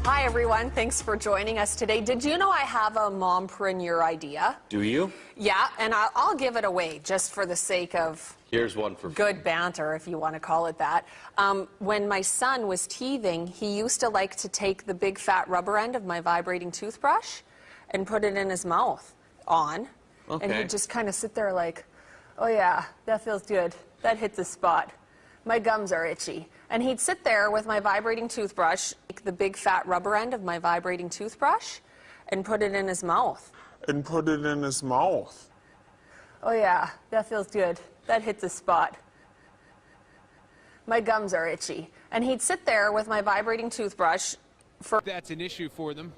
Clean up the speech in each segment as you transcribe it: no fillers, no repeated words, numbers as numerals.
Hi, everyone. Thanks for joining us today. Did you know I have a mompreneur idea? Do you? Yeah, and I'll give it away just for the sake of Here's one for good banter, if you want to call it that. When my son was teething, he used to like to take the big fat rubber end of my vibrating toothbrush and put it in his mouth on. Okay. And he'd just kind of sit there like, oh yeah, that feels good. That hit the spot. My gums are itchy. And he'd sit there with my vibrating toothbrush, take the big fat rubber end of my vibrating toothbrush, and put it in his mouth. Oh yeah, that feels good. That hit the spot. My gums are itchy. And he'd sit there with my vibrating toothbrush for... That's an issue for them.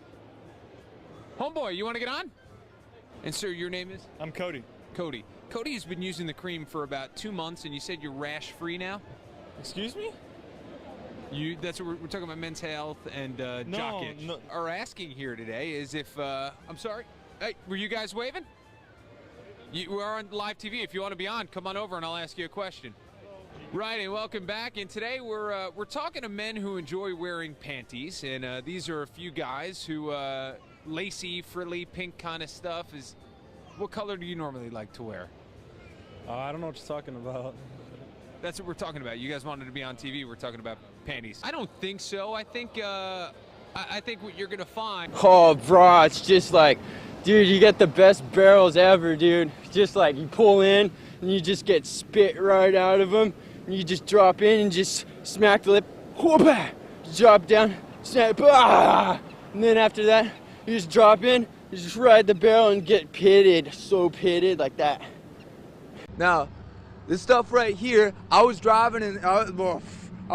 Homeboy, you want to get on? And sir, your name is? I'm Cody. Cody. Cody's been using the cream for about 2 months, and you said you're rash-free now? Excuse me? That's what we're talking about, men's health and jock itch. No. Our asking here today is if, I'm sorry, hey, were you guys waving? You are on live TV. If you want to be on, come on over and I'll ask you a question. Right, and welcome back. And today we're talking to men who enjoy wearing panties, and these are a few guys who lacy, frilly, pink kind of stuff. What color do you normally like to wear? I don't know what you're talking about. That's what we're talking about. You guys wanted to be on TV. We're talking about panties. I don't think so. I think what you're gonna find. Oh, bro, it's just like, dude, you get the best barrels ever, dude. Just like you pull in and you just get spit right out of them. And you just drop in and just smack the lip. Whoop-ah! Drop down, snap, ah! And then after that, you just drop in, you just ride the barrel and get pitted. So pitted like that. Now, this stuff right here, I was driving and I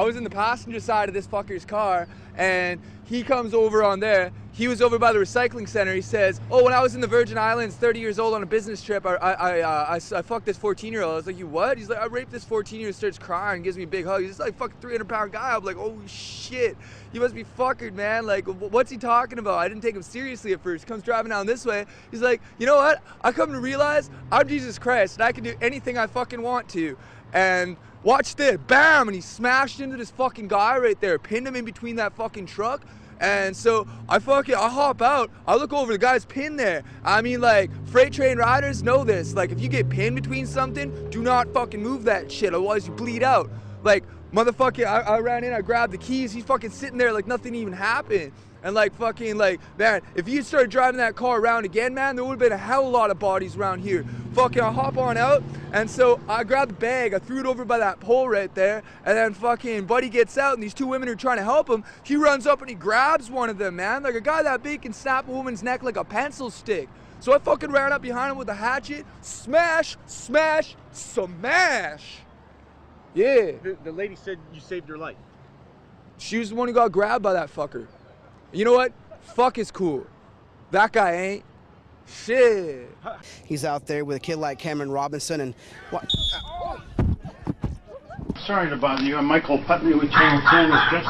was in the passenger side of this fucker's car, and he comes over on there. He was over by the recycling center. He says, oh, when I was in the Virgin Islands, 30 years old on a business trip, I fucked this 14-year-old. I was like, you what? He's like, I raped this 14-year-old, starts crying, gives me a big hug. He's just like, fucking 300-pound guy. I'm like, oh shit, you must be fuckered, man. Like, what's he talking about? I didn't take him seriously at first. Comes driving down this way. He's like, you know what? I come to realize I'm Jesus Christ and I can do anything I fucking want to. And watch this, bam, and he smashed into this fucking guy right there, pinned him in between that fucking truck. And so I hop out, I look over, the guy's pinned there. I mean, like, freight train riders know this. Like, if you get pinned between something, do not fucking move that shit, otherwise you bleed out. Like, motherfucking, I ran in, I grabbed the keys, he's fucking sitting there like nothing even happened. And like, fucking, like, man, if you started driving that car around again, man, there would have been a hell of a lot of bodies around here. Fucking, I hop on out, and so I grabbed the bag, I threw it over by that pole right there, and then fucking buddy gets out, and these two women are trying to help him. He runs up and he grabs one of them, man. Like, a guy that big can snap a woman's neck like a pencil stick. So I fucking ran up behind him with a hatchet, smash, smash, smash. Yeah. The lady said you saved her life. She was the one who got grabbed by that fucker. You know what? Fuck is cool. That guy ain't. Shit. He's out there with a kid like Cameron Robinson and what? Sorry to bother you. I'm Michael Putney with Channel 10. Is just